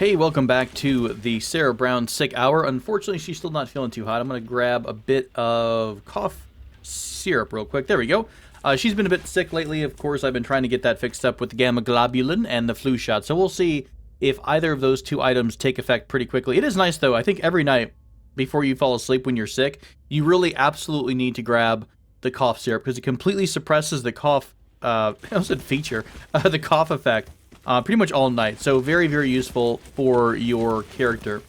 Hey, welcome back to the Sarah Brown Sick Hour. Unfortunately, she's still not feeling too hot. I'm going to grab a bit of cough syrup real quick. There we go. She's been a bit sick lately. Of course, I've been trying to get that fixed up with the gamma globulin and the flu shot. So we'll see if either of those two items take effect pretty quickly. It is nice, though. I think every night before you fall asleep when you're sick, you really absolutely need to grab the cough syrup because it completely suppresses the cough, I said feature, the cough effect. Pretty much all night, so very, very useful for your character.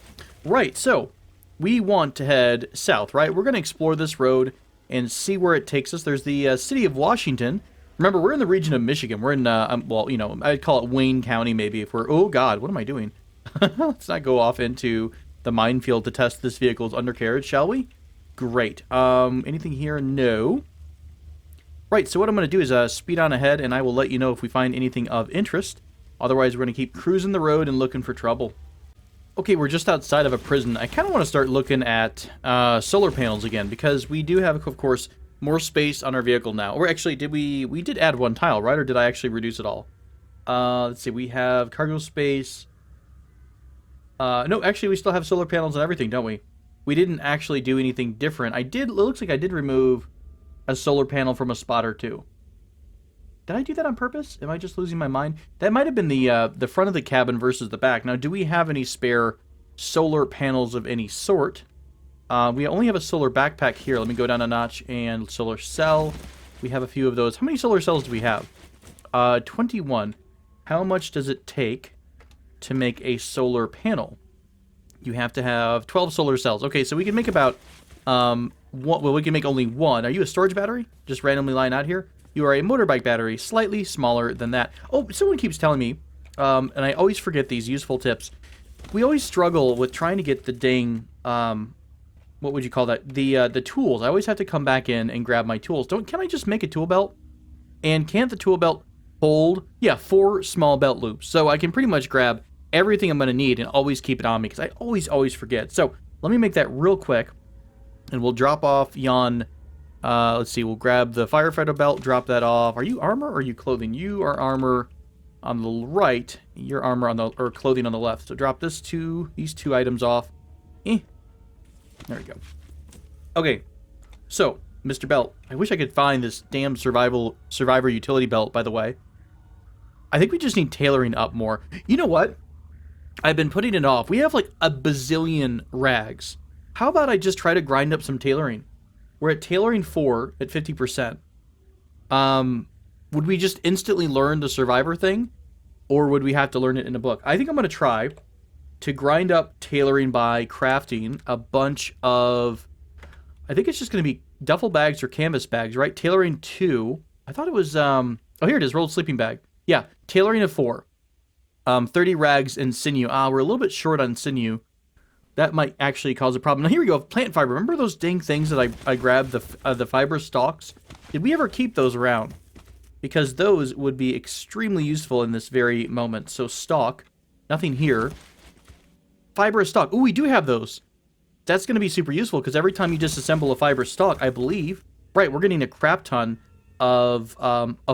Right, so we want to head south, right? We're going to explore this road and see where it takes us. There's the city of Washington. Remember, we're in the region of Michigan. We're in, well, you know, I'd call it Wayne County maybe if we're... Oh, God, what am I doing? Let's not go off into the minefield to test this vehicle's undercarriage, shall we? Great. Anything here? No. Right, so what I'm going to do is speed on ahead, and I will let you know if we find anything of interest. Otherwise, we're going to keep cruising the road and looking for trouble. Okay, we're just outside of a prison. I kind of want to start looking at solar panels again, because we do have, of course, more space on our vehicle now. Or actually, we did add one tile, right? Or did I actually reduce it all? Let's see, we have cargo space. No, actually, we still have solar panels and everything, don't we? We didn't actually do anything different. It looks like I did remove a solar panel from a spot or two. Did I do that on purpose? Am I just losing my mind? That might have been the front of the cabin versus the back. Now, do we have any spare solar panels of any sort? We only have a solar backpack here. Let me go down a notch and solar cell. We have a few of those. How many solar cells do we have? 21. How much does it take to make a solar panel? You have to have 12 solar cells. Okay, so we can make about, well, we can make only one. Are you a storage battery? Just randomly lying out here? You are a motorbike battery, slightly smaller than that. Oh, someone keeps telling me, and I always forget these useful tips. We always struggle with trying to get the dang, what would you call that? The tools. I always have to come back in and grab my tools. Can I just make a tool belt? And can't the tool belt hold? Yeah, 4 small belt loops. So I can pretty much grab everything I'm going to need and always keep it on me because I always forget. So let me make that real quick, and we'll drop off yon. Let's see, we'll grab the firefighter belt, drop that off. Are you armor or are you clothing? You are armor on the right, your armor on the, or clothing on the left. So drop these two items off. There we go. Okay, so, Mr. Belt, I wish I could find this damn survivor utility belt, by the way. I think we just need tailoring up more. You know what? I've been putting it off. We have like a bazillion rags. How about I just try to grind up some tailoring? We're at tailoring 4 at 50%. Would we just instantly learn the survivor thing? Or would we have to learn it in a book? I think I'm going to try to grind up tailoring by crafting a bunch of... I think it's just going to be duffel bags or canvas bags, right? Tailoring 2. I thought it was... oh, here it is. Rolled sleeping bag. Yeah, tailoring of 4. 30 rags and sinew. We're a little bit short on sinew. That might actually cause a problem. Now, here we go. Plant fiber. Remember those dang things that I grabbed, the fiber stalks? Did we ever keep those around? Because those would be extremely useful in this very moment. So, stalk. Nothing here. Fiber stalk. Ooh, we do have those. That's going to be super useful because every time you disassemble a fiber stalk, I believe... Right, we're getting a crap ton of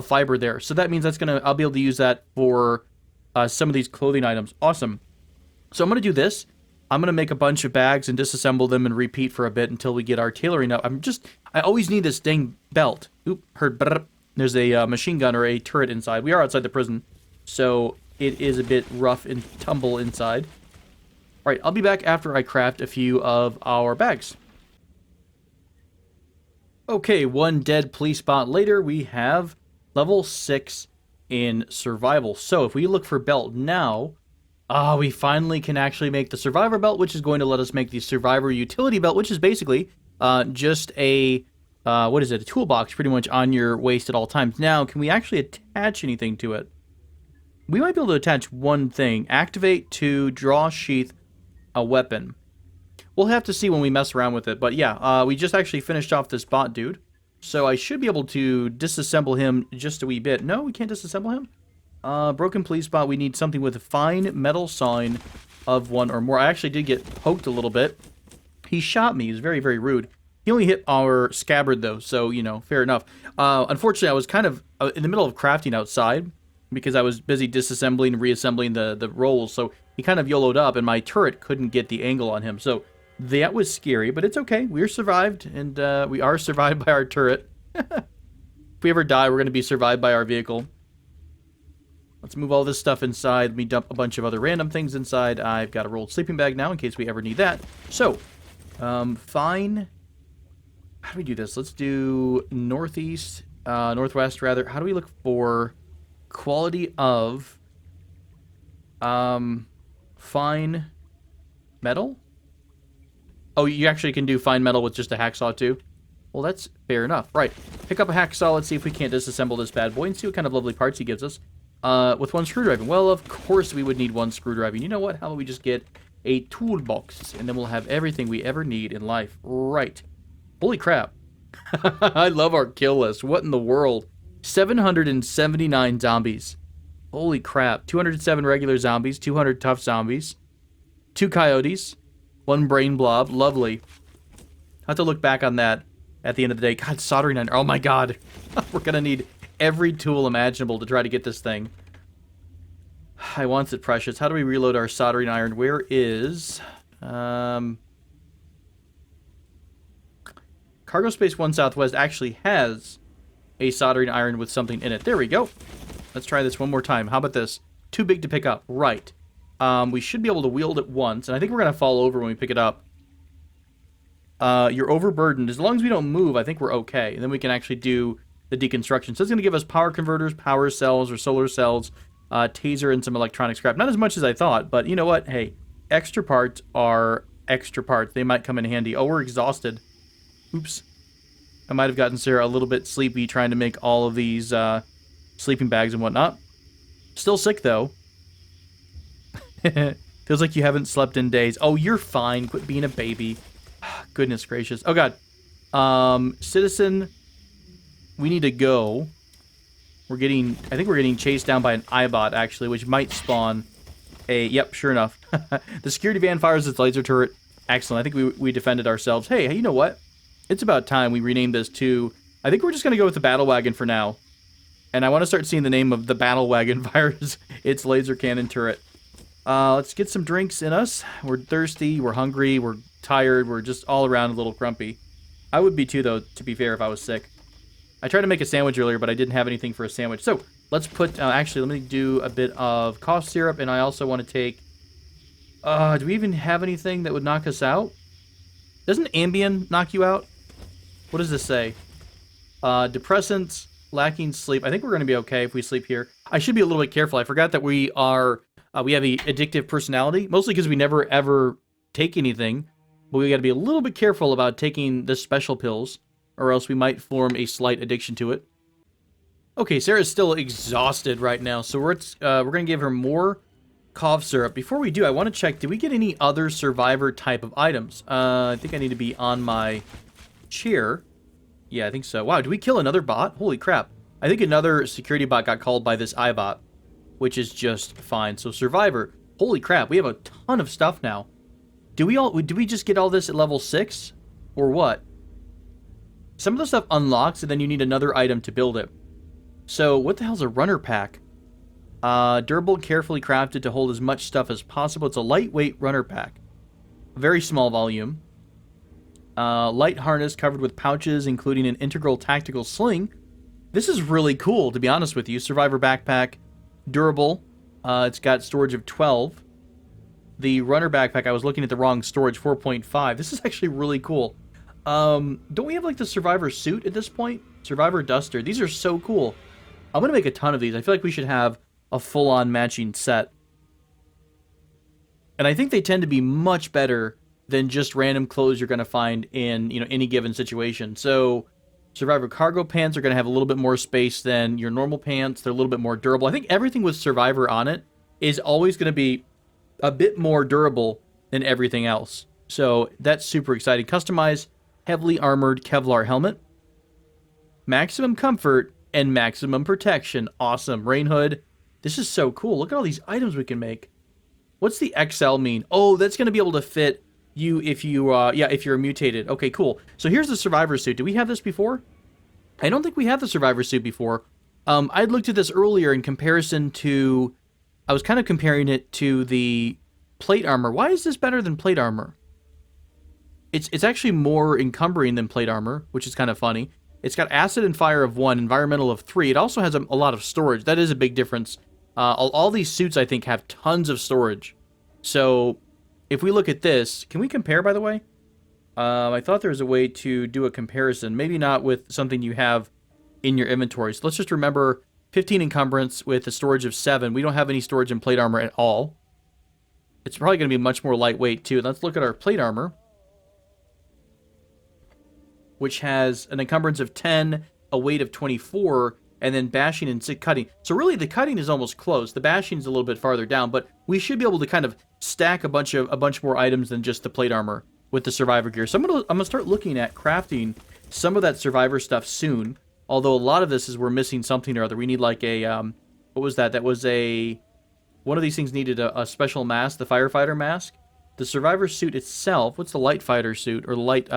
fiber there. So, that means I'll be able to use that for some of these clothing items. Awesome. So, I'm going to do this. I'm going to make a bunch of bags and disassemble them and repeat for a bit until we get our tailoring up. I always need this dang belt. Oop, heard brrr. There's a machine gun or a turret inside. We are outside the prison, so it is a bit rough and tumble inside. All right, I'll be back after I craft a few of our bags. Okay, one dead police spot later, we have level 6 in survival. So if we look for belt now... we finally can actually make the survivor belt, which is going to let us make the survivor utility belt, which is basically just a, what is it, a toolbox pretty much on your waist at all times. Now, can we actually attach anything to it? We might be able to attach one thing. Activate to draw sheath a weapon. We'll have to see when we mess around with it. But yeah, we just actually finished off this bot dude. So I should be able to disassemble him just a wee bit. No, we can't disassemble him? Broken police spot, we need something with a fine metal sign of 1 or more. I actually did get poked a little bit. He shot me. He was very, very rude. He only hit our scabbard, though, so, you know, fair enough. Unfortunately, I was kind of in the middle of crafting outside because I was busy disassembling and reassembling the rolls, so he kind of YOLO'd up, and my turret couldn't get the angle on him. So that was scary, but it's okay. We're survived, and we are survived by our turret. If we ever die, we're going to be survived by our vehicle. Let's move all this stuff inside. Let me dump a bunch of other random things inside. I've got a rolled sleeping bag now in case we ever need that. So, fine. How do we do this? Let's do northeast, northwest rather. How do we look for quality of fine metal? Oh, you actually can do fine metal with just a hacksaw too? Well, that's fair enough. Right. Pick up a hacksaw. Let's see if we can't disassemble this bad boy and see what kind of lovely parts he gives us. With one screwdriver. Well, of course we would need one screwdriver. You know what? How about we just get a toolbox, and then we'll have everything we ever need in life. Right. Holy crap. I love our kill list. What in the world? 779 zombies. Holy crap. 207 regular zombies, 200 tough zombies, 2 coyotes, 1 brain blob. Lovely. I'll have to look back on that at the end of the day. God, soldering iron. Oh my god. We're going to need every tool imaginable to try to get this thing. I want it precious. How do we reload our soldering iron? Where is... Cargo Space 1 Southwest actually has a soldering iron with something in it. There we go. Let's try this one more time. How about this? Too big to pick up. Right. We should be able to wield it once, and I think we're going to fall over when we pick it up. You're overburdened. As long as we don't move, I think we're okay. And then we can actually do the deconstruction. So it's going to give us power converters, power cells or solar cells, taser, and some electronic scrap. Not as much as I thought, but you know what? Hey, extra parts are extra parts. They might come in handy. Oh, we're exhausted. Oops. I might have gotten Sarah a little bit sleepy trying to make all of these sleeping bags and whatnot. Still sick, though. Feels like you haven't slept in days. Oh, you're fine. Quit being a baby. Goodness gracious. Oh, God. Citizen, we need to go. I think we're getting chased down by an iBot, actually, which might spawn a... Yep, sure enough. The security van fires its laser turret. Excellent. I think we defended ourselves. Hey, you know what? It's about time we rename this to... I think we're just going to go with the Battle Wagon for now. And I want to start seeing the name of the Battle Wagon fires its laser cannon turret. Let's get some drinks in us. We're thirsty, we're hungry, we're tired, we're just all around a little grumpy. I would be too, though, to be fair, if I was sick. I tried to make a sandwich earlier, but I didn't have anything for a sandwich. So, let's put... actually, let me do a bit of cough syrup, and I also want to take... do we even have anything that would knock us out? Doesn't Ambien knock you out? What does this say? Depressants, lacking sleep. I think we're going to be okay if we sleep here. I should be a little bit careful. I forgot that we are... we have a addictive personality, mostly because we never, ever take anything. But we got to be a little bit careful about taking the special pills, or else we might form a slight addiction to it. Okay, Sarah's still exhausted right now, so we're going to give her more cough syrup. Before we do, I want to check, did we get any other survivor type of items? I think I need to be on my chair. Yeah, I think so. Wow, did we kill another bot? Holy crap. I think another security bot got called by this iBot, which is just fine. So survivor, holy crap, we have a ton of stuff now. Do we just get all this at level 6? Or what? Some of the stuff unlocks, and then you need another item to build it. So, what the hell's a runner pack? Durable, carefully crafted to hold as much stuff as possible. It's a lightweight runner pack. Very small volume. Light harness covered with pouches, including an integral tactical sling. This is really cool, to be honest with you. Survivor backpack. Durable. It's got storage of 12. The runner backpack, I was looking at the wrong storage, 4.5. This is actually really cool. Don't we have like the survivor suit at this point? Survivor duster. These are so cool. I'm going to make a ton of these. I feel like we should have a full-on matching set. And I think they tend to be much better than just random clothes you're going to find in, any given situation. So, Survivor cargo pants are going to have a little bit more space than your normal pants. They're a little bit more durable. I think everything with Survivor on it is always going to be a bit more durable than everything else. So, that's super exciting. Customize heavily armored Kevlar helmet. Maximum comfort and maximum protection. Awesome. Rain hood. This is so cool. Look at all these items we can make. What's the XL mean? Oh, that's going to be able to fit you if you're mutated. Okay, cool. So here's the survivor suit. Do we have this before? I don't think we have the survivor suit before. I'd looked at this earlier in comparison to... I was kind of comparing it to the plate armor. Why is this better than plate armor? It's actually more encumbering than plate armor, which is kind of funny. It's got acid and fire of 1, environmental of 3. It also has a lot of storage. That is a big difference. All these suits, I think, have tons of storage. So, if we look at this, can we compare, by the way? I thought there was a way to do a comparison. Maybe not with something you have in your inventory. So let's just remember 15 encumbrance with a storage of 7. We don't have any storage in plate armor at all. It's probably going to be much more lightweight, too. Let's look at our plate armor, which has an encumbrance of 10, a weight of 24, and then bashing and cutting. So really, the cutting is almost close. The bashing is a little bit farther down, but we should be able to kind of stack a bunch more items than just the plate armor with the survivor gear. So I'm gonna start looking at crafting some of that survivor stuff soon. Although a lot of this is we're missing something or other. We need like a what was that? That was one of these things needed a special mask, the firefighter mask. The survivor suit itself. What's the light fighter suit or the light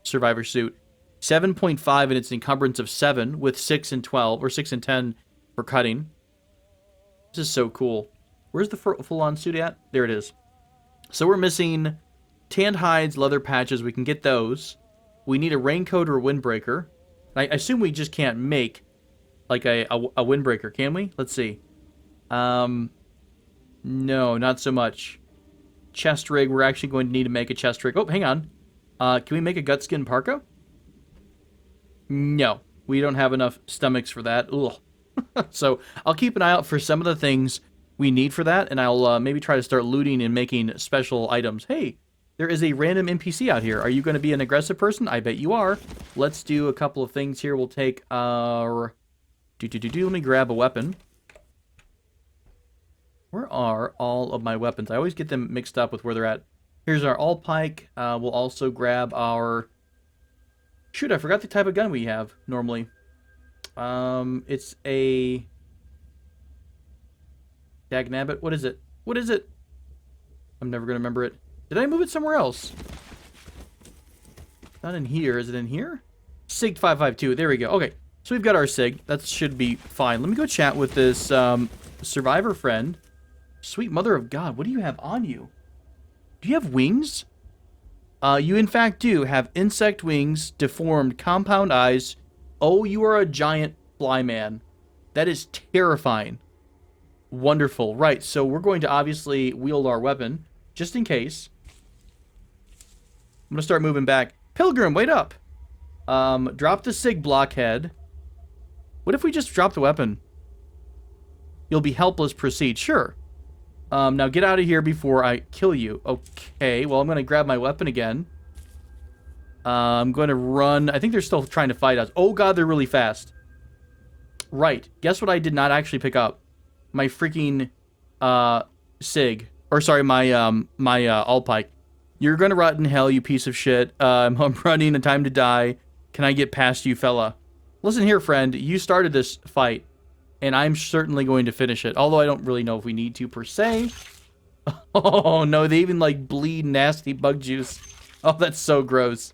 survivor suit? 7.5 and its encumbrance of 7 with 6 and 12 or 6 and 10 for cutting. This is so cool. Where's the full-on suit at? There it is. So we're missing tanned hides, leather patches. We can get those. We need a raincoat or a windbreaker. I assume we just can't make like a windbreaker, can we? Let's see. No, not so much. Chest rig. We're actually going to need to make a chest rig. Oh, hang on. Can we make a gutskin parka? No, we don't have enough stomachs for that. Ugh. So I'll keep an eye out for some of the things we need for that, and I'll maybe try to start looting and making special items. Hey, there is a random NPC out here. Are you going to be an aggressive person? I bet you are. Let's do a couple of things here. We'll take our... Let me grab a weapon. Where are all of my weapons? I always get them mixed up with where they're at. Here's our all-pike. We'll also grab our... Shoot, I forgot the type of gun we have normally. It's a... Dagnabbit. What is it? What is it? I'm never going to remember it. Did I move it somewhere else? Not in here. Is it in here? SIG 552. There we go. Okay. So we've got our SIG. That should be fine. Let me go chat with this survivor friend. Sweet mother of God. What do you have on you? Do you have wings? You in fact do have insect wings, deformed, compound eyes. Oh, you are a giant fly man. That is terrifying. Wonderful. Right, so we're going to obviously wield our weapon, just in case. I'm going to start moving back. Pilgrim, wait up. Drop the SIG blockhead. What if we just drop the weapon? You'll be helpless, proceed. Sure. Now get out of here before I kill you. Okay, well, I'm going to grab my weapon again. I'm going to run. I think they're still trying to fight us. Oh, God, they're really fast. Right. Guess what I did not actually pick up? My freaking SIG. Or, sorry, my all-pike. You're going to rot in hell, you piece of shit. I'm running, a time to die. Can I get past you, fella? Listen here, friend. You started this fight. And I'm certainly going to finish it. Although I don't really know if we need to, per se. Oh, no. They even, like, bleed nasty bug juice. Oh, that's so gross.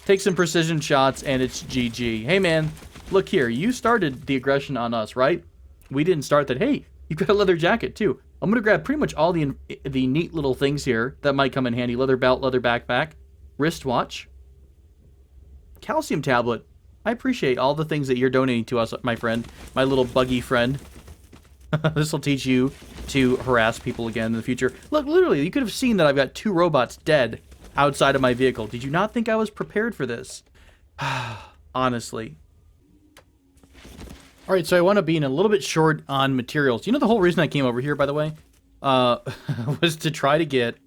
Take some precision shots, and it's GG. Hey, man. Look here. You started the aggression on us, right? We didn't start that. Hey, you've got a leather jacket, too. I'm going to grab pretty much all the neat little things here that might come in handy. Leather belt, leather backpack, wristwatch, calcium tablet. I appreciate all the things that you're donating to us, my friend. My little buggy friend. This will teach you to harass people again in the future. Look, literally, you could have seen that I've got 2 robots dead outside of my vehicle. Did you not think I was prepared for this? Honestly. Alright, so I want to be in a little bit short on materials. You know the whole reason I came over here, by the way? Was to try to get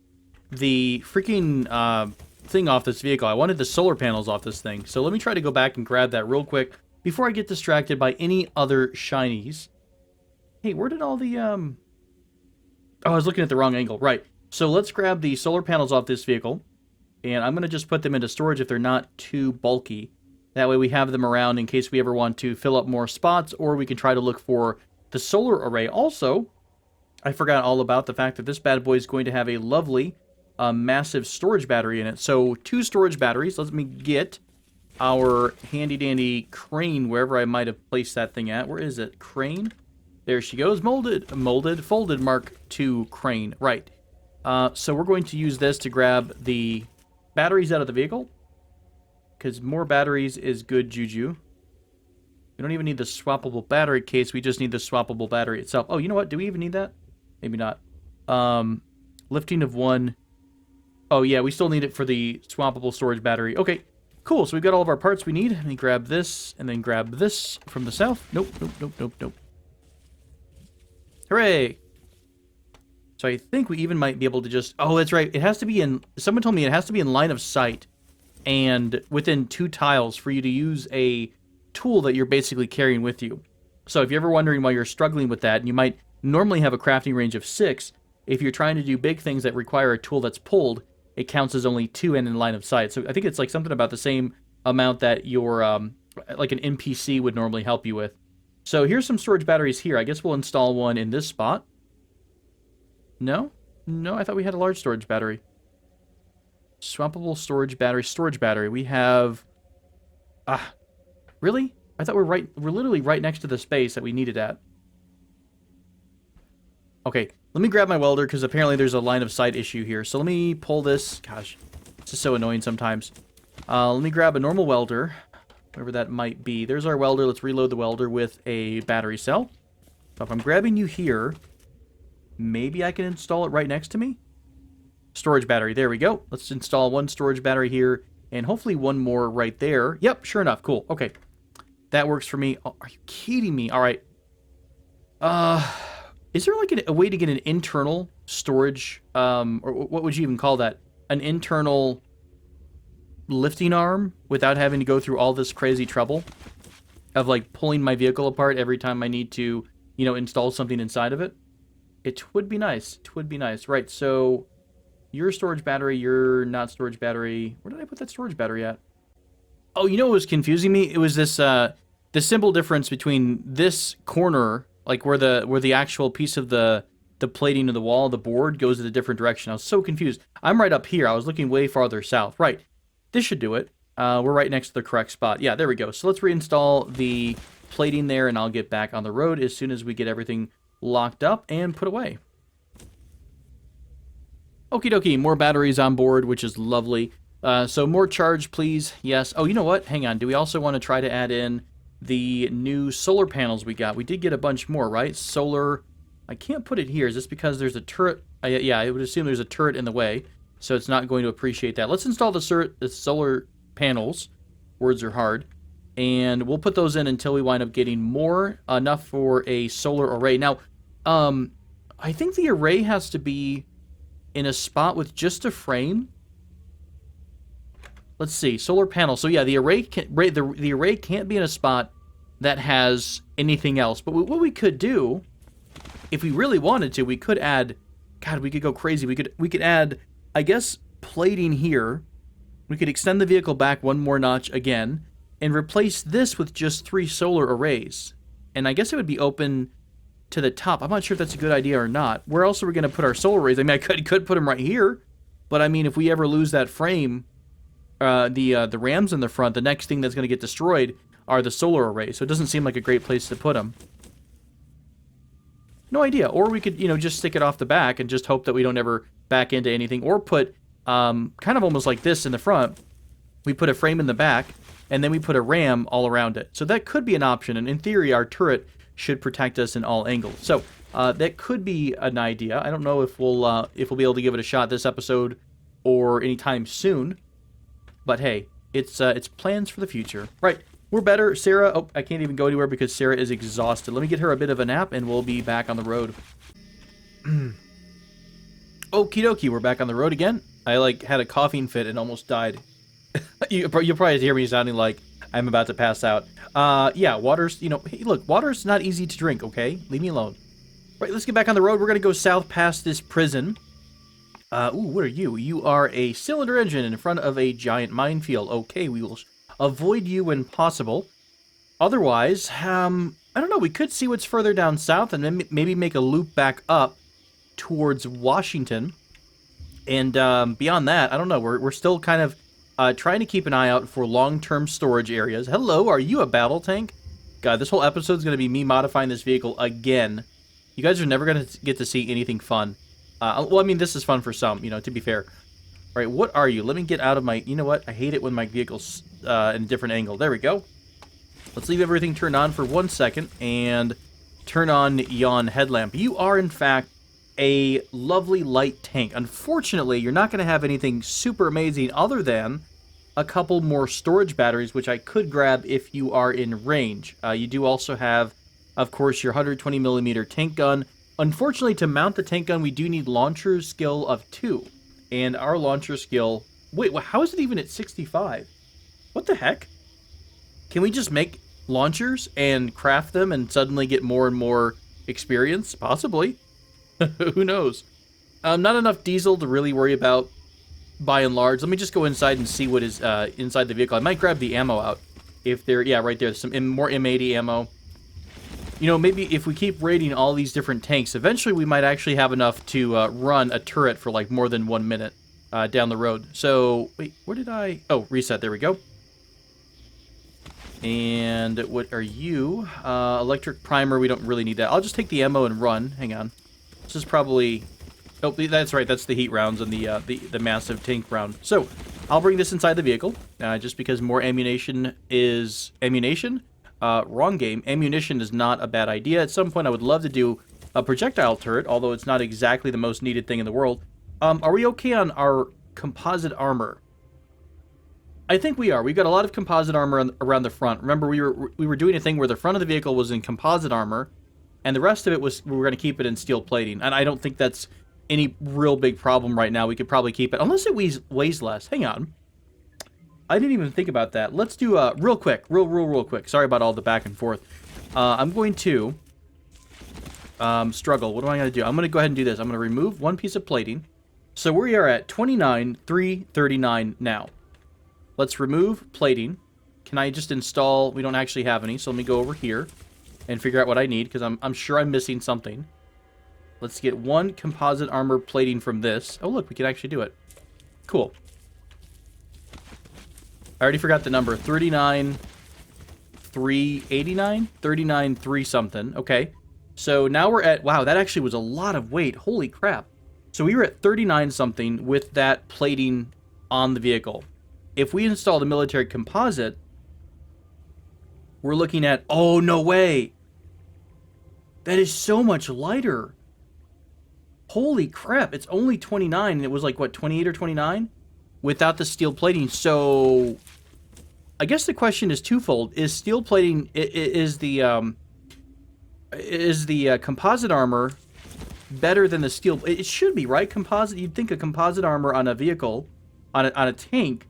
the freaking... thing off this vehicle. I wanted the solar panels off this thing. So let me try to go back and grab that real quick before I get distracted by any other shinies. Hey, where did all the Oh, I was looking at the wrong angle. Right. So let's grab the solar panels off this vehicle, and I'm going to just put them into storage if they're not too bulky. That way we have them around in case we ever want to fill up more spots, or we can try to look for the solar array. Also, I forgot all about the fact that this bad boy is going to have a lovely massive storage battery in it. So 2 storage batteries. Let me get our handy dandy crane wherever I might have placed that thing at. Where is it? Crane? There she goes. Folded Mark II crane. Right. So we're going to use this to grab the batteries out of the vehicle. Because more batteries is good juju. We don't even need the swappable battery case. We just need the swappable battery itself. Oh, you know what? Do we even need that? Maybe not. Lifting of 1. Oh, yeah, we still need it for the swappable storage battery. Okay, cool. So we've got all of our parts we need. Let me grab this and then grab this from the south. Nope. Hooray! So I think we even might be able to just... Oh, that's right. It has to be in... Someone told me it has to be in line of sight and within 2 tiles for you to use a tool that you're basically carrying with you. So if you're ever wondering why you're struggling with that, and you might normally have a crafting range of 6, if you're trying to do big things that require a tool that's pulled, it counts as only 2 and in line of sight. So I think it's like something about the same amount that your, like an NPC would normally help you with. So here's some storage batteries here. I guess we'll install one in this spot. No? No, I thought we had a large storage battery. Swappable storage battery. We have... Really? I thought we're literally right next to the space that we needed at. Okay, let me grab my welder, because apparently there's a line of sight issue here. So let me pull this. Gosh, this is so annoying sometimes. Let me grab a normal welder, whatever that might be. There's our welder. Let's reload the welder with a battery cell. So if I'm grabbing you here, maybe I can install it right next to me. Storage battery. There we go. Let's install 1 storage battery here, and hopefully 1 more right there. Yep, sure enough. Cool. Okay. That works for me. Oh, are you kidding me? All right. Is there like a way to get an internal storage, or what would you even call that? An internal lifting arm without having to go through all this crazy trouble of like pulling my vehicle apart every time I need to, you know, install something inside of it? It would be nice. It would be nice. Right, so you're storage battery, you're not storage battery. Where did I put that storage battery at? Oh, you know what was confusing me? It was this, the simple difference between this corner, like where the actual piece of the plating of the wall, the board, goes in a different direction. I was so confused. I'm right up here. I was looking way farther south. Right. This should do it. We're right next to the correct spot. Yeah, there we go. So let's reinstall the plating there, and I'll get back on the road as soon as we get everything locked up and put away. Okie dokie. More batteries on board, which is lovely. So more charge, please. Yes. Oh, you know what? Hang on. Do we also want to try to add in the new solar panels we got? We did get a bunch more, right? Solar. I can't put it here. Is this because there's a turret? Yeah, I would assume there's a turret in the way, so it's not going to appreciate that. Let's install the solar panels. Words are hard. And we'll put those in until we wind up getting more, enough for a solar array. Now, I think the array has to be in a spot with just a frame. Let's see, solar panel. So yeah, the array can't be in a spot that has anything else. But what we could do, if we really wanted to, we could add. God, we could go crazy. We could add, I guess, plating here. We could extend the vehicle back 1 more notch again, and replace this with just 3 solar arrays. And I guess it would be open to the top. I'm not sure if that's a good idea or not. Where else are we going to put our solar arrays? I mean, I could put them right here, but I mean, if we ever lose that frame, the rams in the front, the next thing that's going to get destroyed are the solar arrays. So it doesn't seem like a great place to put them. No idea. Or we could, you know, just stick it off the back and just hope that we don't ever back into anything. Or put kind of almost like this in the front. We put a frame in the back, and then we put a ram all around it. So that could be an option. And in theory, our turret should protect us in all angles. So that could be an idea. I don't know if we'll be able to give it a shot this episode or anytime soon. But hey, it's plans for the future. Right, we're better. Sarah, oh, I can't even go anywhere because Sarah is exhausted. Let me get her a bit of a nap, and we'll be back on the road. Okie dokie, we're back on the road again. I, like, had a coughing fit and almost died. You'll probably hear me sounding like I'm about to pass out. Yeah, water's, you know, hey, look, water's not easy to drink, okay? Leave me alone. Right, let's get back on the road. We're going to go south past this prison. Ooh, what are you? You are a cylinder engine in front of a giant minefield. Okay, we will avoid you when possible. Otherwise, I don't know, we could see what's further down south and then maybe make a loop back up towards Washington. And beyond that, I don't know, we're still kind of trying to keep an eye out for long-term storage areas. Hello, are you a battle tank? God, this whole episode is going to be me modifying this vehicle again. You guys are never going to get to see anything fun. Well, I mean, this is fun for some, you know, to be fair. All right, what are you? Let me get out of my... You know what? I hate it when my vehicle's in a different angle. There we go. Let's leave everything turned on for 1 second and turn on yon headlamp. You are, in fact, a lovely light tank. Unfortunately, you're not going to have anything super amazing other than a couple more storage batteries, which I could grab if you are in range. You do also have, of course, your 120mm tank gun. Unfortunately, to mount the tank gun, we do need launcher skill of 2. And our launcher skill... Wait, how is it even at 65? What the heck? Can we just make launchers and craft them and suddenly get more and more experience? Possibly. Who knows? Not enough diesel to really worry about, by and large. Let me just go inside and see what is inside the vehicle. I might grab the ammo out. If there... Yeah, right there. Some more M80 ammo. You know, maybe if we keep raiding all these different tanks, eventually we might actually have enough to run a turret for like more than 1 minute down the road. So, wait, where did I... Oh, reset, there we go. And what are you? Electric primer, we don't really need that. I'll just take the ammo and run. Hang on. This is probably... Oh, that's right, that's the heat rounds and the massive tank round. So, I'll bring this inside the vehicle, just because more ammunition is... Ammunition? Wrong game. Ammunition is not a bad idea. At some point, I would love to do a projectile turret, although it's not exactly the most needed thing in the world. Are we okay on our composite armor? I think we are. We've got a lot of composite armor around the front. Remember, we were doing a thing where the front of the vehicle was in composite armor, and the rest of it was... We were going to keep it in steel plating, and I don't think that's any real big problem right now. We could probably keep it, unless it weighs less. Hang on. I didn't even think about that. Let's do real quick. Real quick. Sorry about all the back and forth. I'm going to struggle. What am I going to do? I'm going to go ahead and do this. I'm going to remove one piece of plating. So we are at 29,339 now. Let's remove plating. Can I just install... We don't actually have any, so let me go over here and figure out what I need, because I'm sure I'm missing something. Let's get one composite armor plating from this. Oh, look, we can actually do it. Cool. I already forgot the number. 39,389? 39,3 something. Okay. So now we're at... Wow, that actually was a lot of weight. Holy crap. So we were at 39 something with that plating on the vehicle. If we install the military composite, we're looking at... Oh, no way. That is so much lighter. Holy crap. It's only 29, and it was like, what, 28 or 29? Without the steel plating. So I guess the question is twofold. Is steel plating... Is the composite armor better than the steel... It should be, right? Composite... You'd think a composite armor on a vehicle, on a tank,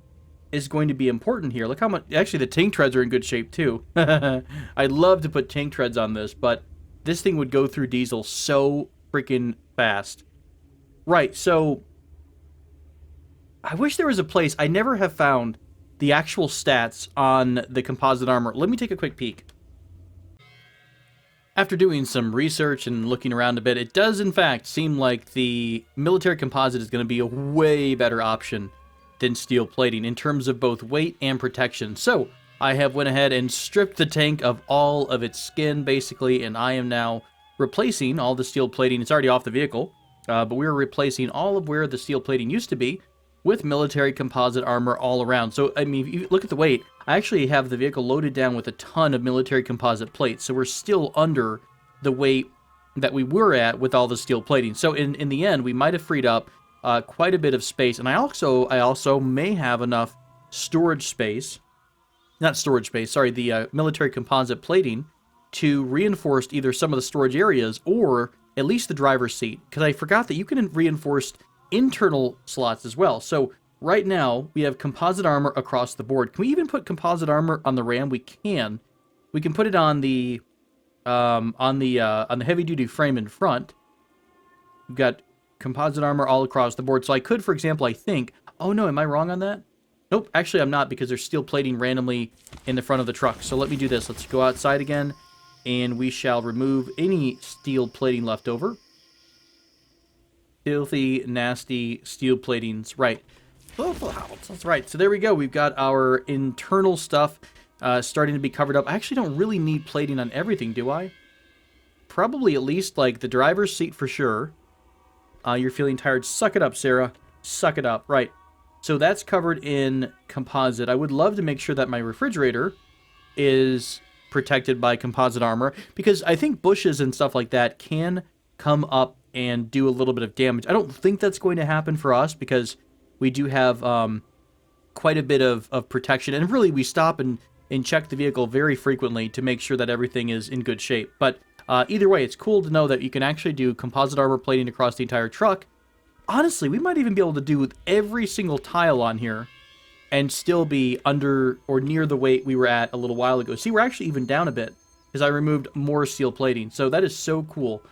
is going to be important here. Look how much... Actually, the tank treads are in good shape, too. I'd love to put tank treads on this, but this thing would go through diesel so freaking fast. Right, so... I wish there was a place... I never have found the actual stats on the composite armor. Let me take a quick peek. After doing some research and looking around a bit, it does in fact seem like the military composite is going to be a way better option than steel plating in terms of both weight and protection. So I have went ahead and stripped the tank of all of its skin basically, and I am now replacing all the steel plating. It's already off the vehicle, but we're replacing all of where the steel plating used to be with military composite armor all around. So, I mean, if you look at the weight, I actually have the vehicle loaded down with a ton of military composite plates, so we're still under the weight that we were at with all the steel plating. So, in the end, we might have freed up quite a bit of space, and I also may have enough storage space, not storage space, sorry, the military composite plating to reinforce either some of the storage areas or at least the driver's seat, because I forgot that you can reinforce internal slots as well. So right now we have composite armor across the board. Can we even put composite armor on the Ram? We can. We can put it on the heavy duty frame in front. We've got composite armor all across the board. So I could, for example, I think... Oh no, am I wrong on that? Nope, actually I'm not, because there's steel plating randomly in the front of the truck. So let me do this. Let's go outside again, and we shall remove any steel plating left over. Filthy, nasty steel platings. Right. That's right. So there we go. We've got our internal stuff starting to be covered up. I actually don't really need plating on everything, do I? Probably at least, like, the driver's seat for sure. You're feeling tired. Suck it up, Sarah. Suck it up. Right. So that's covered in composite. I would love to make sure that my refrigerator is protected by composite armor, because I think bushes and stuff like that can come up and do a little bit of damage. I don't think that's going to happen for us, because we do have quite a bit of protection. And really, we stop and check the vehicle very frequently to make sure that everything is in good shape. But either way, it's cool to know that you can actually do composite armor plating across the entire truck. Honestly, we might even be able to do with every single tile on here and still be under or near the weight we were at a little while ago. See, we're actually even down a bit because I removed more steel plating. So that is so cool.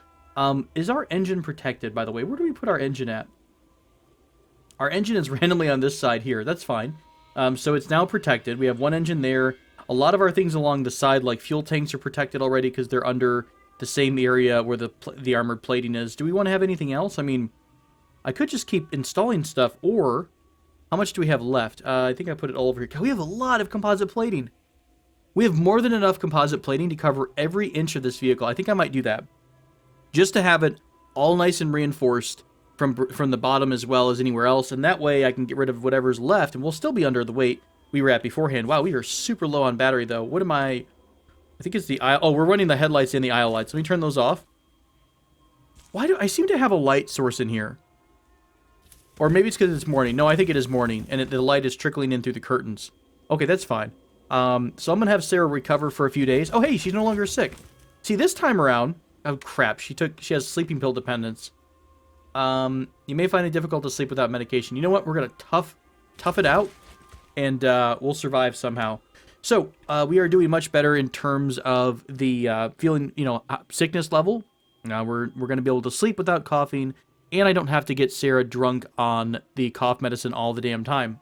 Is our engine protected, by the way? Where do we put our engine at? Our engine is randomly on this side here. That's fine. So it's now protected. We have one engine there. A lot of our things along the side, like fuel tanks, are protected already because they're under the same area where the armored plating is. Do we want to have anything else? I mean, I could just keep installing stuff, or how much do we have left? I think I put it all over here. We have a lot of composite plating. We have more than enough composite plating to cover every inch of this vehicle. I think I might do that, just to have it all nice and reinforced from the bottom as well as anywhere else, and that way I can get rid of whatever's left, and we'll still be under the weight we were at beforehand. Wow, we are super low on battery, though. What am I think it's the aisle. Oh, we're running the headlights and the aisle lights. Let me turn those off. Why do I seem to have a light source in here? Or maybe it's because it's morning. No, I think it is morning, and the light is trickling in through the curtains. Okay, that's fine. So I'm going to have Sarah recover for a few days. Oh, hey, she's no longer sick. See, this time around... Oh, crap. She has sleeping pill dependence. You may find it difficult to sleep without medication. You know what? We're going to tough it out, and we'll survive somehow. So, we are doing much better in terms of the feeling, sickness level. We're going to be able to sleep without coughing, and I don't have to get Sarah drunk on the cough medicine all the damn time.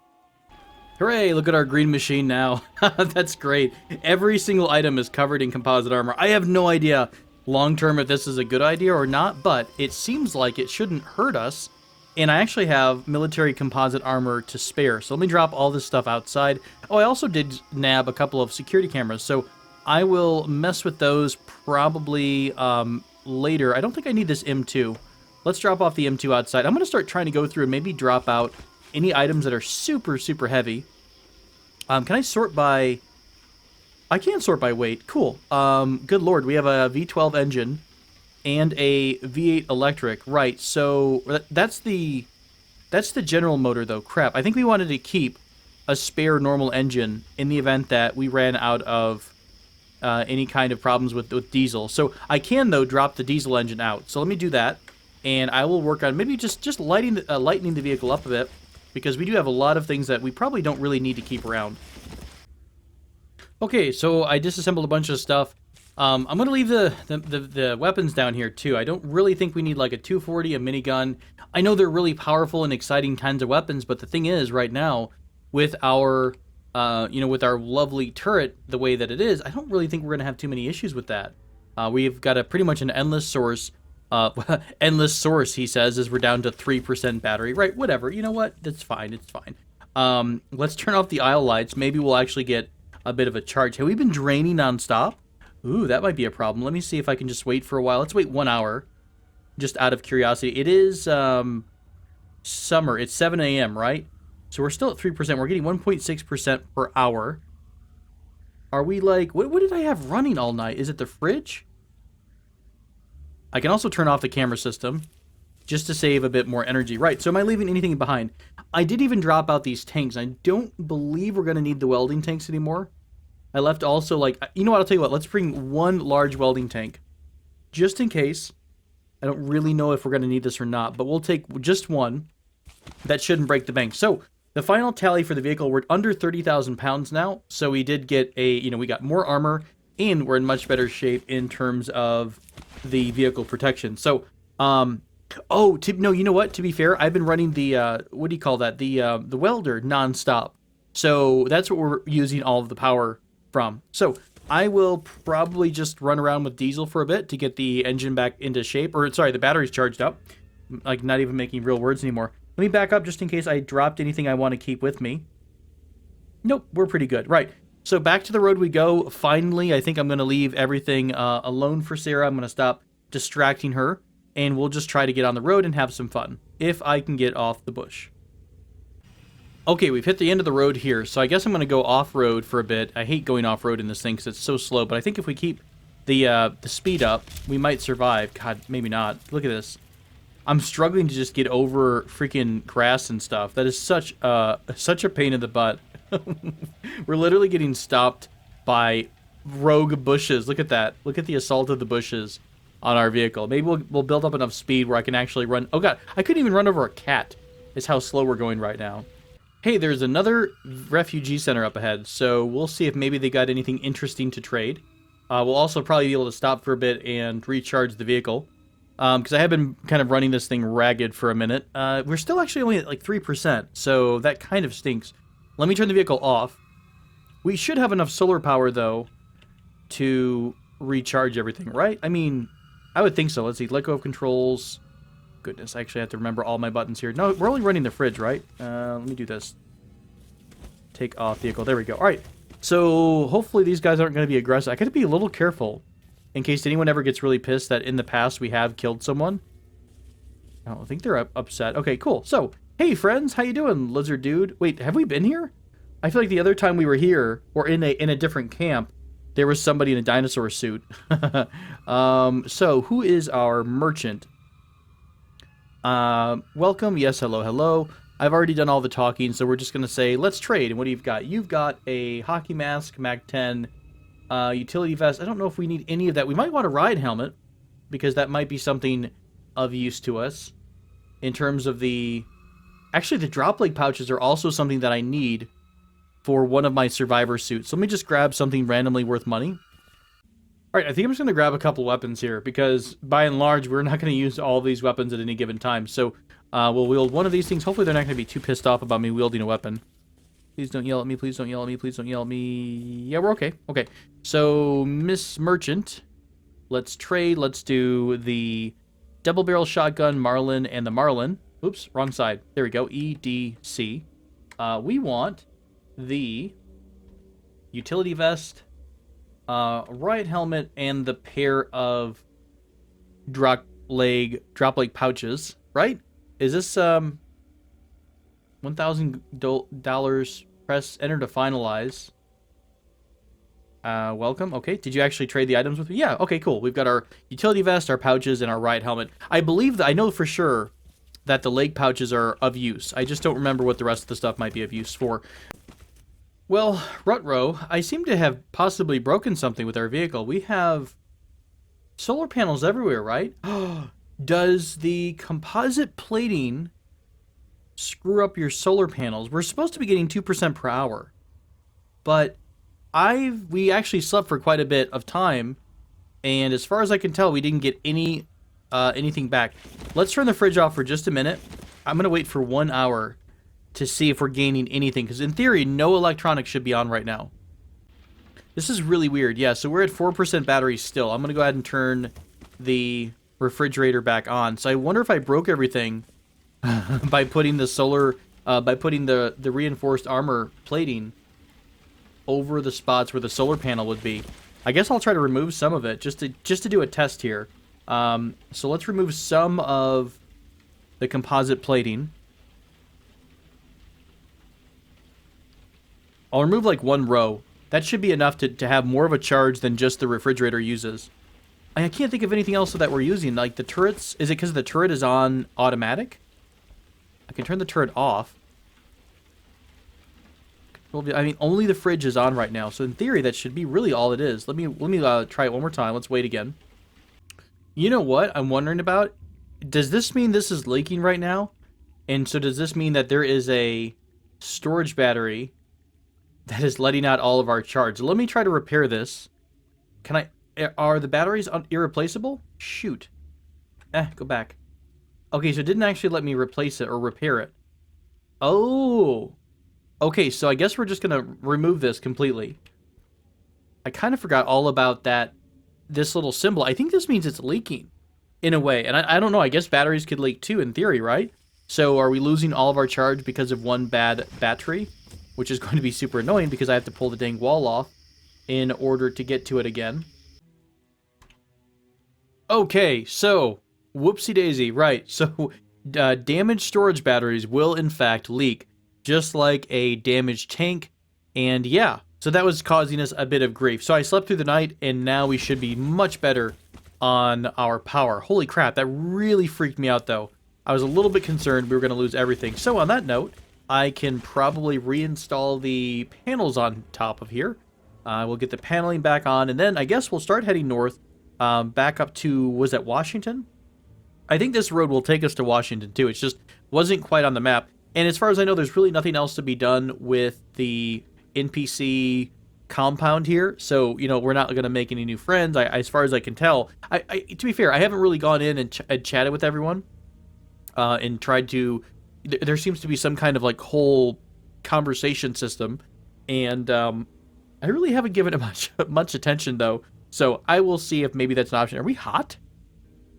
Hooray, look at our green machine now. That's great. Every single item is covered in composite armor. I have no idea long-term if this is a good idea or not, but it seems like it shouldn't hurt us. And I actually have military composite armor to spare. So let me drop all this stuff outside. Oh, I also did nab a couple of security cameras, so I will mess with those probably later. I don't think I need this M2. Let's drop off the M2 outside. I'm going to start trying to go through and maybe drop out any items that are super, super heavy. Can I sort by... I can sort by weight. Cool. Good lord, we have a V12 engine and a V8 electric. Right, so that's the general motor, though. Crap, I think we wanted to keep a spare normal engine in the event that we ran out of any kind of problems with diesel. So I can, though, drop the diesel engine out. So let me do that. And I will work on maybe just lightening the vehicle up a bit, because we do have a lot of things that we probably don't really need to keep around. Okay, so I disassembled a bunch of stuff. I'm going to leave the weapons down here, too. I don't really think we need, like, a 240, a minigun. I know they're really powerful and exciting kinds of weapons, but the thing is, right now, with our, with our lovely turret the way that it is, I don't really think we're going to have too many issues with that. We've got pretty much an endless source. Endless source, he says, as we're down to 3% battery. Right, whatever. You know what? That's fine. It's fine. Let's turn off the aisle lights. Maybe we'll actually get a bit of a charge. Have we been draining nonstop? Ooh, that might be a problem. Let me see if I can just wait for a while. Let's wait 1 hour, just out of curiosity. It is summer. It's 7 a.m., right? So we're still at 3%. We're getting 1.6% per hour. Are we like... What did I have running all night? Is it the fridge? I can also turn off the camera system just to save a bit more energy. Right, so am I leaving anything behind? I did even drop out these tanks. I don't believe we're going to need the welding tanks anymore. I left also, like, you know what, I'll tell you what, let's bring one large welding tank, just in case. I don't really know if we're going to need this or not, but we'll take just one. That shouldn't break the bank. So, the final tally for the vehicle, we're under 30,000 pounds now, so we did get we got more armor, and we're in much better shape in terms of the vehicle protection. So, no, you know what? To be fair, I've been running the, what do you call that? The welder nonstop. So that's what we're using all of the power from. So I will probably just run around with diesel for a bit to get the engine back into shape. Or, sorry, the battery's charged up. Like, not even making real words anymore. Let me back up just in case I dropped anything I want to keep with me. Nope, we're pretty good. Right. So back to the road we go. Finally, I think I'm going to leave everything alone for Sarah. I'm going to stop distracting her, and we'll just try to get on the road and have some fun, if I can get off the bush. Okay, we've hit the end of the road here, so I guess I'm going to go off-road for a bit. I hate going off-road in this thing because it's so slow, but I think if we keep the speed up, we might survive. God, maybe not. Look at this. I'm struggling to just get over freaking grass and stuff. That is such a pain in the butt. We're literally getting stopped by rogue bushes. Look at that. Look at the assault of the bushes on our vehicle. Maybe we'll build up enough speed where I can actually run. Oh god, I couldn't even run over a cat. Is how slow we're going right now. Hey, there's another refugee center up ahead, so we'll see if maybe they got anything interesting to trade. We'll also probably be able to stop for a bit and recharge the vehicle. Because I have been kind of running this thing ragged for a minute. We're still actually only at like 3%, so that kind of stinks. Let me turn the vehicle off. We should have enough solar power, though, to recharge everything, right? I mean, I would think so. Let's see, let go of controls. Goodness, I actually have to remember all my buttons here. No, we're only running the fridge, right? Let me do this. Take off vehicle. There we go. All right. So hopefully these guys aren't going to be aggressive. I got to be a little careful in case anyone ever gets really pissed that in the past we have killed someone. I don't think they're upset. Okay, cool. So, hey friends, how you doing, lizard dude? Wait, have we been here? I feel like the other time we were here, or in a different camp, there was somebody in a dinosaur suit. So who is our merchant? Welcome. Yes, hello, hello. I've already done all the talking, so we're just going to say, let's trade. And what do you've got? You've got a hockey mask, Mag 10, utility vest. I don't know if we need any of that. We might want a ride helmet, because that might be something of use to us. In terms of the... Actually, the drop leg pouches are also something that I need for one of my survivor suits. So let me just grab something randomly worth money. Alright, I think I'm just going to grab a couple weapons here, because by and large, we're not going to use all these weapons at any given time. So we'll wield one of these things. Hopefully they're not going to be too pissed off about me wielding a weapon. Please don't yell at me, please don't yell at me, please don't yell at me. Yeah, we're okay. Okay, so Miss Merchant, let's trade. Let's do the double barrel shotgun, Marlin, and the Marlin. Oops, wrong side. There we go, EDC. We want the utility vest, riot helmet, and the pair of drop leg pouches, right? Is this $1,000? Press enter to finalize. Welcome. Okay, did you actually trade the items with me? Yeah, okay, cool. We've got our utility vest, our pouches, and our riot helmet. I believe that I know for sure that the leg pouches are of use. I just don't remember what the rest of the stuff might be of use for. Well, Rutro, I seem to have possibly broken something with our vehicle. We have solar panels everywhere, right? Does the composite plating screw up your solar panels? We're supposed to be getting 2% per hour, but we actually slept for quite a bit of time, and as far as I can tell, we didn't get anything back. Let's turn the fridge off for just a minute. I'm gonna wait for 1 hour to see if we're gaining anything, because in theory, no electronics should be on right now. This is really weird. Yeah, so we're at 4% battery still. I'm gonna go ahead and turn the refrigerator back on. So I wonder if I broke everything by putting the solar, by putting the reinforced armor plating over the spots where the solar panel would be. I guess I'll try to remove some of it just to do a test here. So let's remove some of the composite plating. I'll remove like one row. That should be enough to have more of a charge than just the refrigerator uses. I can't think of anything else that we're using. Like the turrets, is it because the turret is on automatic? I can turn the turret off. I mean, only the fridge is on right now, so in theory that should be really all it is. Let me try it one more time. Let's wait again. You know what I'm wondering about? Does this mean this is leaking right now? And so does this mean that there is a storage battery that is letting out all of our charge? Let me try to repair this. Are the batteries irreplaceable? Shoot. Go back. Okay, so it didn't actually let me replace it or repair it. Oh. Okay, so I guess we're just going to remove this completely. I kind of forgot all about this little symbol. I think this means it's leaking in a way. And I don't know, I guess batteries could leak too in theory, right? So are we losing all of our charge because of one bad battery? which is going to be super annoying because I have to pull the dang wall off in order to get to it again. Okay, so, whoopsie daisy, right, so damaged storage batteries will in fact leak, just like a damaged tank, and yeah, so that was causing us a bit of grief. So I slept through the night, and now we should be much better on our power. Holy crap, that really freaked me out though. I was a little bit concerned we were going to lose everything. So on that note, I can probably reinstall the panels on top of here. We'll get the paneling back on, and then I guess we'll start heading north, back up to, was that Washington? I think this road will take us to Washington too. It just wasn't quite on the map. And as far as I know, there's really nothing else to be done with the NPC compound here. So, you know, we're not going to make any new friends, as far as I can tell. To be fair, I haven't really gone in and chatted with everyone and tried to... There seems to be some kind of, like, whole conversation system. And I really haven't given it much attention, though. So I will see if maybe that's an option. Are we hot?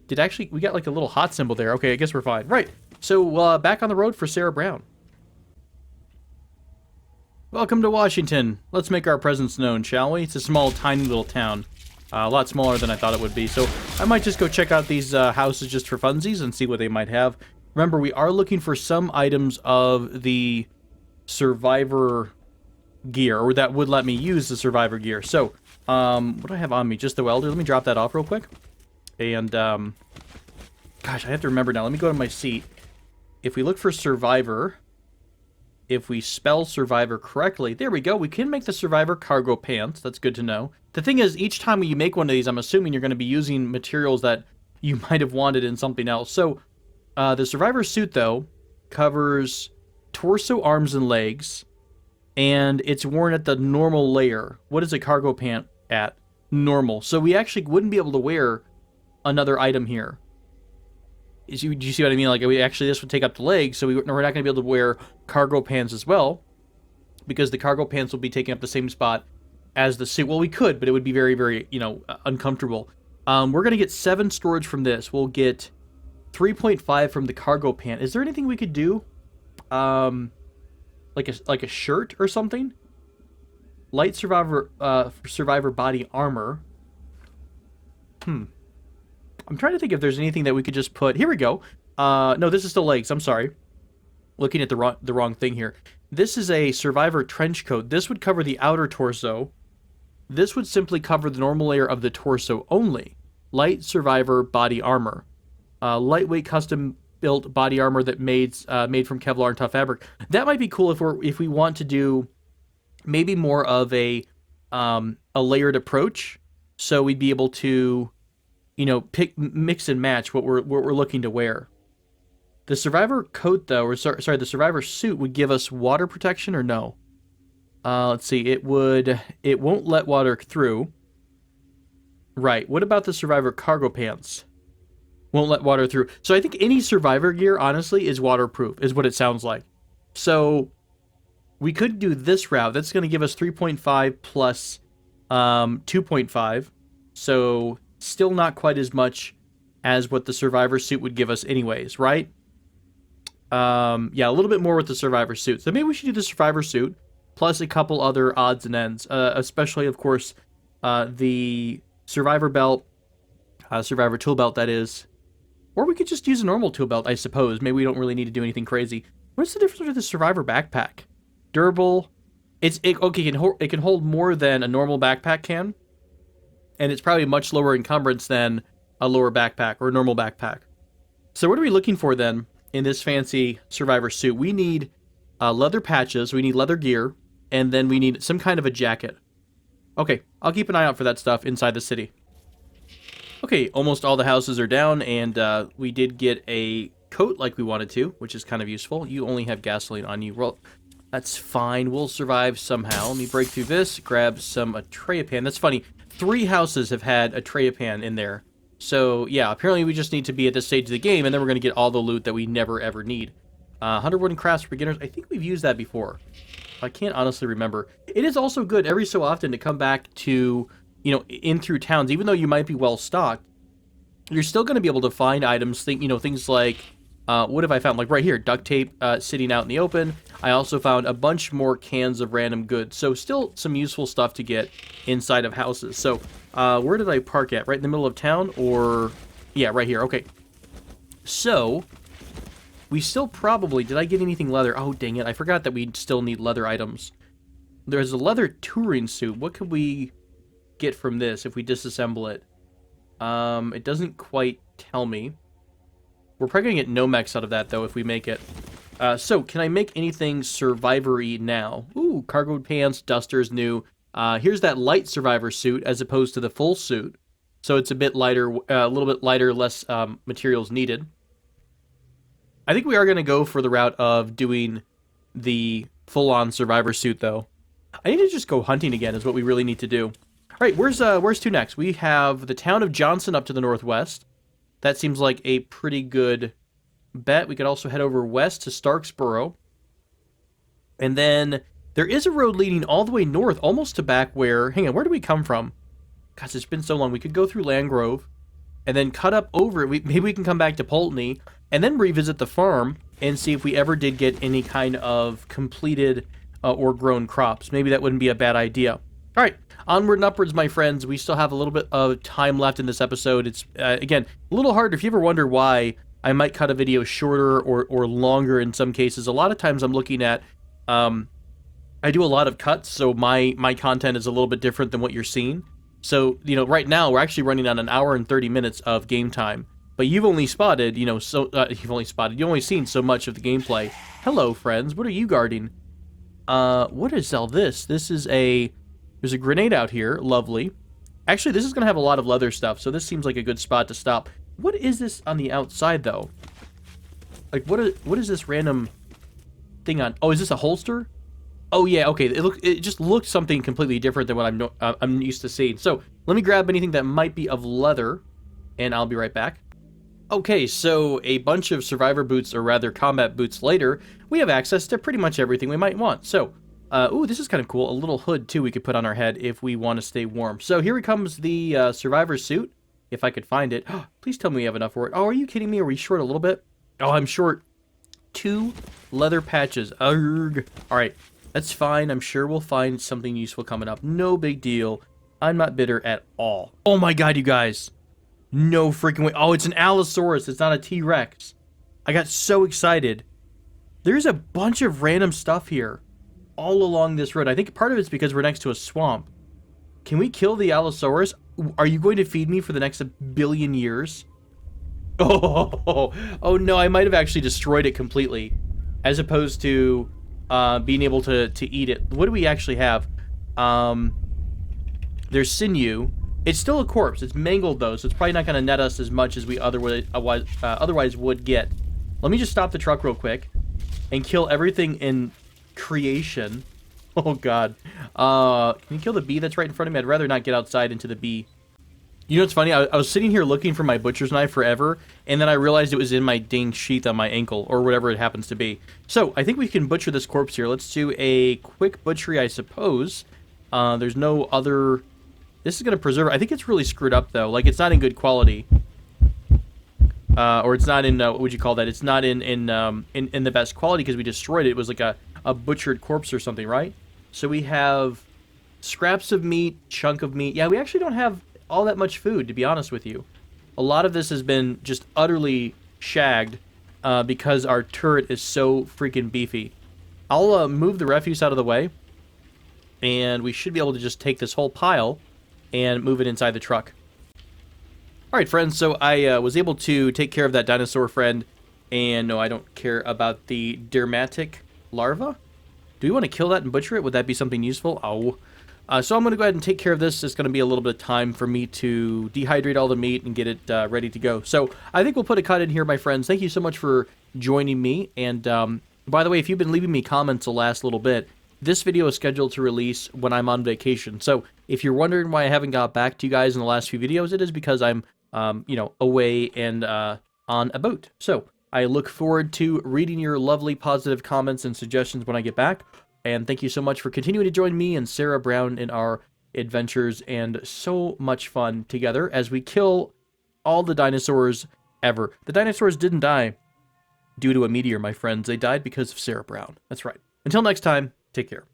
We got like a little hot symbol there. Okay, I guess we're fine. Right, so back on the road for Sarah Brown. Welcome to Washington. Let's make our presence known, shall we? It's a small, tiny little town. A lot smaller than I thought it would be. So I might just go check out these houses just for funsies and see what they might have. Remember, we are looking for some items of the survivor gear, or that would let me use the survivor gear. So, what do I have on me? Just the welder. Let me drop that off real quick. And, gosh, I have to remember now. Let me go to my seat. If we look for survivor, if we spell survivor correctly, there we go. We can make the survivor cargo pants. That's good to know. The thing is, each time you make one of these, I'm assuming you're going to be using materials that you might have wanted in something else. So, the survivor suit, though, covers torso, arms, and legs, and it's worn at the normal layer. What is a cargo pant at? Normal. So we actually wouldn't be able to wear another item here. Do you see what I mean? Like, this would take up the legs, so we're not going to be able to wear cargo pants as well, because the cargo pants will be taking up the same spot as the suit. Well, we could, but it would be very, very, uncomfortable. We're going to get 7 storage from this. We'll get 3.5 from the cargo pant. Is there anything we could do? Like a shirt or something? Light survivor body armor. I'm trying to think if there's anything that we could just put... Here we go. No, this is still legs. I'm sorry. Looking at the wrong thing here. This is a survivor trench coat. This would cover the outer torso. This would simply cover the normal layer of the torso only. Light survivor body armor. Lightweight custom-built body armor that made from Kevlar and tough fabric. That might be cool if we want to do maybe more of a layered approach. So we'd be able to... mix and match what we're looking to wear. The survivor coat, though, or sorry, the survivor suit would give us water protection, or no? Let's see. It won't let water through. Right. What about the survivor cargo pants? Won't let water through. So I think any survivor gear, honestly, is waterproof, is what it sounds like. So we could do this route. That's going to give us 3.5 plus 2.5. So still not quite as much as what the survivor suit would give us anyways, right? Yeah, a little bit more with the survivor suit. So maybe we should do the survivor suit plus a couple other odds and ends, especially, of course, the survivor belt, survivor tool belt, that is. Or we could just use a normal tool belt, I suppose. Maybe we don't really need to do anything crazy. What's the difference with the survivor backpack? Durable. Okay, it can hold more than a normal backpack can. And it's probably much lower encumbrance than a lower backpack or a normal backpack. So what are we looking for then in this fancy survivor suit? We need leather patches, we need leather gear, and then we need some kind of a jacket. Okay, I'll keep an eye out for that stuff inside the city. Okay, almost all the houses are down, and we did get a coat like we wanted to, which is kind of useful. You only have gasoline on you. Well, that's fine. We'll survive somehow. Let me break through this, grab some Atreapan. That's funny. 3 houses have had Atreapan in there. So, yeah, apparently we just need to be at this stage of the game, and then we're going to get all the loot that we never, ever need. 100 wooden crafts for beginners. I think we've used that before. I can't honestly remember. It is also good every so often to come back to, in through towns. Even though you might be well-stocked, you're still going to be able to find items, things like What have I found? Like right here, duct tape sitting out in the open. I also found a bunch more cans of random goods. So still some useful stuff to get inside of houses. So where did I park at? Right in the middle of town? Or, yeah, right here. Okay. So we still probably, did I get anything leather? Oh, dang it. I forgot that we still need leather items. There's a leather touring suit. What could we get from this if we disassemble it? It doesn't quite tell me. We're probably going to get Nomex out of that, though, if we make it. So, can I make anything survivory now? Ooh, cargo pants, dusters, new. Here's that light survivor suit as opposed to the full suit. So it's a bit lighter, a little bit lighter, less materials needed. I think we are going to go for the route of doing the full-on survivor suit, though. I need to just go hunting again is what we really need to do. All right, where's to next? We have the town of Johnson up to the northwest. That seems like a pretty good bet. We could also head over west to Starksboro. And then there is a road leading all the way north, almost to back where... Hang on, where do we come from? Gosh, it's been so long. We could go through Landgrove and then cut up over it. Maybe we can come back to Pulteney and then revisit the farm and see if we ever did get any kind of completed or grown crops. Maybe that wouldn't be a bad idea. All right, onward and upwards, my friends. We still have a little bit of time left in this episode. It's, again, a little hard. If you ever wonder why I might cut a video shorter or longer in some cases, a lot of times I'm looking at, I do a lot of cuts, so my content is a little bit different than what you're seeing. So, you know, right now we're actually running on an hour and 30 minutes of game time. But you've only spotted, you know, you've only seen so much of the gameplay. Hello, friends. What are you guarding? What is all this? There's a grenade out here. Lovely. Actually, this is going to have a lot of leather stuff, so this seems like a good spot to stop. What is this on the outside, though? Like, what is this random thing on? Oh, is this a holster? Oh, yeah, okay. It just looked something completely different than what I'm used to seeing. So, let me grab anything that might be of leather, and I'll be right back. Okay, so a bunch of survivor boots, or rather combat boots later, we have access to pretty much everything we might want. So, ooh, this is kind of cool. A little hood, too, we could put on our head if we want to stay warm. So here comes the survivor suit, if I could find it. Please tell me we have enough for it. Oh, are you kidding me? Are we short a little bit? Oh, I'm short 2 leather patches. Arrgh. All right, that's fine. I'm sure we'll find something useful coming up. No big deal. I'm not bitter at all. Oh, my God, you guys. No freaking way. Oh, it's an Allosaurus. It's not a T-Rex. I got so excited. There's a bunch of random stuff here all along this road. I think part of it's because we're next to a swamp. Can we kill the Allosaurus? Are you going to feed me for the next 1 billion years? Oh no, I might have actually destroyed it completely as opposed to being able to eat it. What do we actually have? There's sinew. It's still a corpse. It's mangled, though, so it's probably not going to net us as much as we otherwise would get. Let me just stop the truck real quick and kill everything in creation. Oh, God. Can you kill the bee that's right in front of me? I'd rather not get outside into the bee. You know what's funny? I was sitting here looking for my butcher's knife forever, and then I realized it was in my dang sheath on my ankle, or whatever it happens to be. So, I think we can butcher this corpse here. Let's do a quick butchery, I suppose. There's no other... This is going to preserve... I think it's really screwed up, though. Like, it's not in good quality. Or it's not in... what would you call that? It's not in the best quality because we destroyed it. It was like a butchered corpse or something, right? So we have scraps of meat, chunk of meat. Yeah, we actually don't have all that much food, to be honest with you. A lot of this has been just utterly shagged because our turret is so freaking beefy. I'll move the refuse out of the way, and we should be able to just take this whole pile and move it inside the truck. Alright, friends, so I was able to take care of that dinosaur friend, and no, I don't care about the dermatic larva. Do we want to kill that and butcher it? Would that be something useful? Oh. So I'm going to go ahead and take care of this. It's going to be a little bit of time for me to dehydrate all the meat and get it ready to go. So I think we'll put a cut in here, my friends. Thank you so much for joining me. And by the way, if you've been leaving me comments the last little bit, this video is scheduled to release when I'm on vacation. So if you're wondering why I haven't got back to you guys in the last few videos, it is because I'm, you know, away and on a boat. So I look forward to reading your lovely positive comments and suggestions when I get back. And thank you so much for continuing to join me and Sarah Brown in our adventures and so much fun together as we kill all the dinosaurs ever. The dinosaurs didn't die. due to a meteor, my friends. They died because of Sarah Brown. That's right. Until next time, take care.